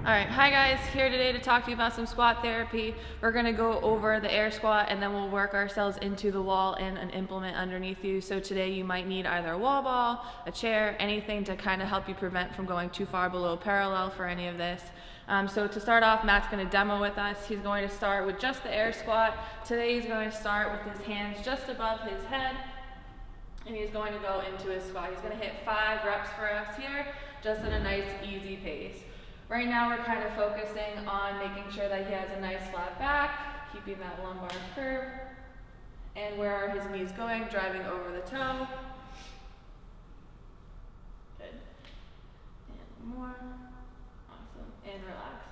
Alright, hi guys, here today to talk to you about some squat therapy. We're going to go over the air squat and then we'll work ourselves into the wall and an implement underneath you. So today you might need either a wall ball, a chair, anything to kind of help you prevent from going too far below parallel for any of this. So to start off, Matt's going to demo with us. He's going to start with just the air squat. Today he's going to start with his hands just above his head and he's going to go into his squat. He's going to hit 5 reps for us here, just at a nice easy pace. Right now we're kind of focusing on making sure that he has a nice flat back, keeping that lumbar curve. And where are his knees going? Driving over the toe. Good. And more. Awesome. And relax.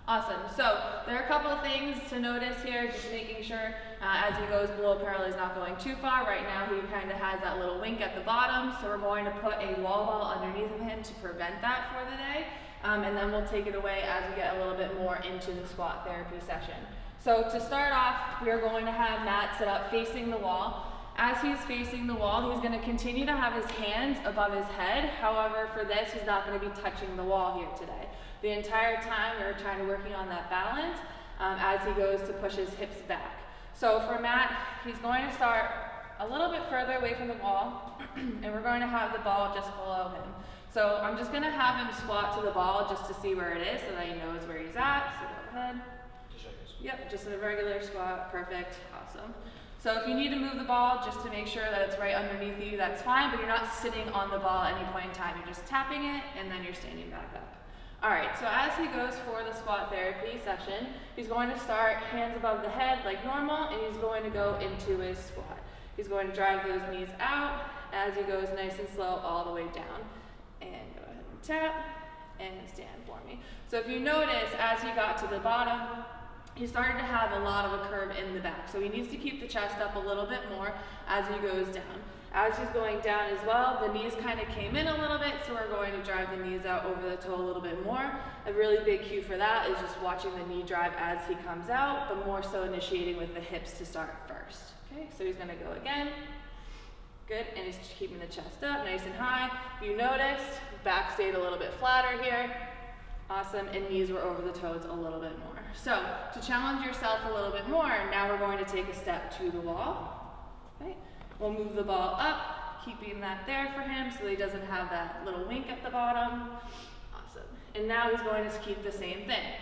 Awesome. So there are a couple of things to notice here, just making sure as he goes below parallel he's not going too far. Right now he kind of has that little wink at the bottom, so we're going to put a wall ball underneath of him to prevent that for the day. And then we'll take it away as we get a little bit more into the squat therapy session. So to start off, we are going to have Matt sit up facing the wall. As he's facing the wall, he's going to continue to have his hands above his head. However, for this, he's not going to be touching the wall here today. The entire time, we're trying to working on that balance as he goes to push his hips back. So for Matt, he's going to start a little bit further away from the wall, and we're going to have the ball just below him. So I'm just going to have him squat to the ball just to see where it is so that he knows where he's at. So go ahead. Yep, just a regular squat. Perfect. Awesome. So if you need to move the ball just to make sure that it's right underneath you, that's fine, but you're not sitting on the ball at any point in time. You're just tapping it and then you're standing back up. Alright, so as he goes for the squat therapy session, he's going to start hands above the head like normal, and he's going to go into his squat. He's going to drive those knees out as he goes nice and slow all the way down. And go ahead and tap and stand for me. So if you notice, as he got to the bottom, he started to have a lot of a curve in the back. So he needs to keep the chest up a little bit more as he goes down. As he's going down as well, the knees kind of came in a little bit, so we're going to drive the knees out over the toe a little bit more. A really big cue for that is just watching the knee drive as he comes out, but more so initiating with the hips to start first. Okay, so he's going to go again. Good, and he's keeping the chest up nice and high. You noticed, back stayed a little bit flatter here. Awesome, and knees were over the toes a little bit more. So, to challenge yourself a little bit more, now we're going to take a step to the wall. Okay, we'll move the ball up, keeping that there for him so he doesn't have that little wink at the bottom. Awesome, and now he's going to keep the same thing.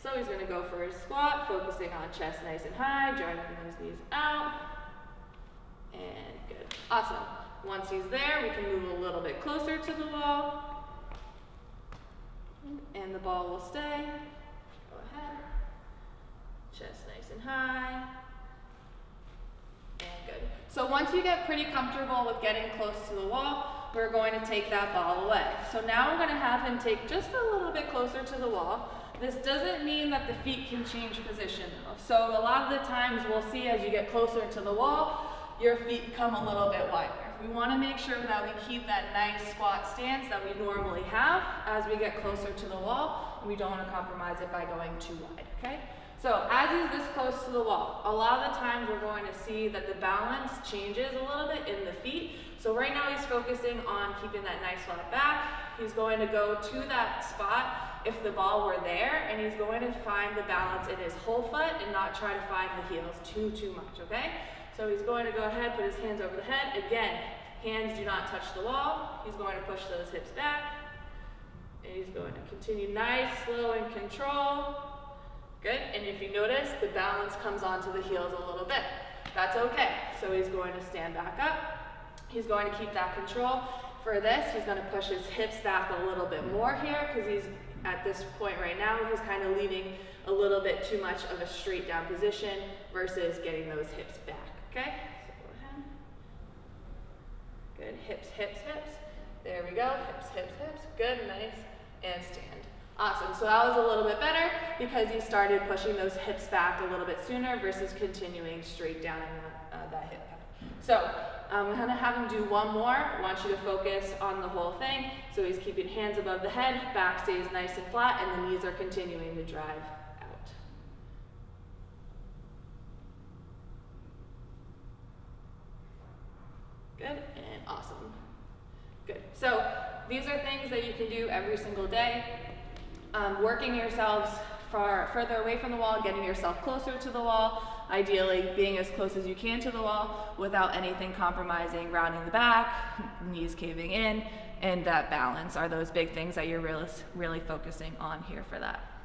So he's going to go for his squat, focusing on chest nice and high, driving those knees out. And good. Awesome. Once he's there, we can move a little bit closer to the wall. And the ball will stay. Go ahead. Chest nice and high. And good. So once you get pretty comfortable with getting close to the wall, we're going to take that ball away. So now we're going to have him take just a little bit closer to the wall. This doesn't mean that the feet can change position though. So a lot of the times we'll see as you get closer to the wall, your feet come a little bit wider. We want to make sure that we keep that nice squat stance that we normally have as we get closer to the wall, and we don't want to compromise it by going too wide, okay? So as he's this close to the wall, a lot of the times we're going to see that the balance changes a little bit in the feet. So right now he's focusing on keeping that nice flat back. He's going to go to that spot if the ball were there, and he's going to find the balance in his whole foot and not try to find the heels too much, okay? So he's going to go ahead, put his hands over the head. Again, hands do not touch the wall. He's going to push those hips back. And he's going to continue nice, slow, and control. Good, and if you notice, the balance comes onto the heels a little bit. That's okay. So he's going to stand back up. He's going to keep that control. For this, he's going to push his hips back a little bit more here because he's at this point right now, he's kind of leaving a little bit too much of a straight down position versus getting those hips back. Okay, so go ahead. Good, hips, hips, hips. There we go, hips, hips, hips. Good, nice, and stand. Awesome, so that was a little bit better because you started pushing those hips back a little bit sooner versus continuing straight down in that hip pad. So I'm gonna have him do one more. I want you to focus on the whole thing. So he's keeping hands above the head, back stays nice and flat, and the knees are continuing to drive. Good, and awesome. Good. So these are things that you can do every single day. Working yourselves further away from the wall, getting yourself closer to the wall, ideally being as close as you can to the wall without anything compromising, rounding the back, knees caving in, and that balance are those big things that you're really focusing on here for that.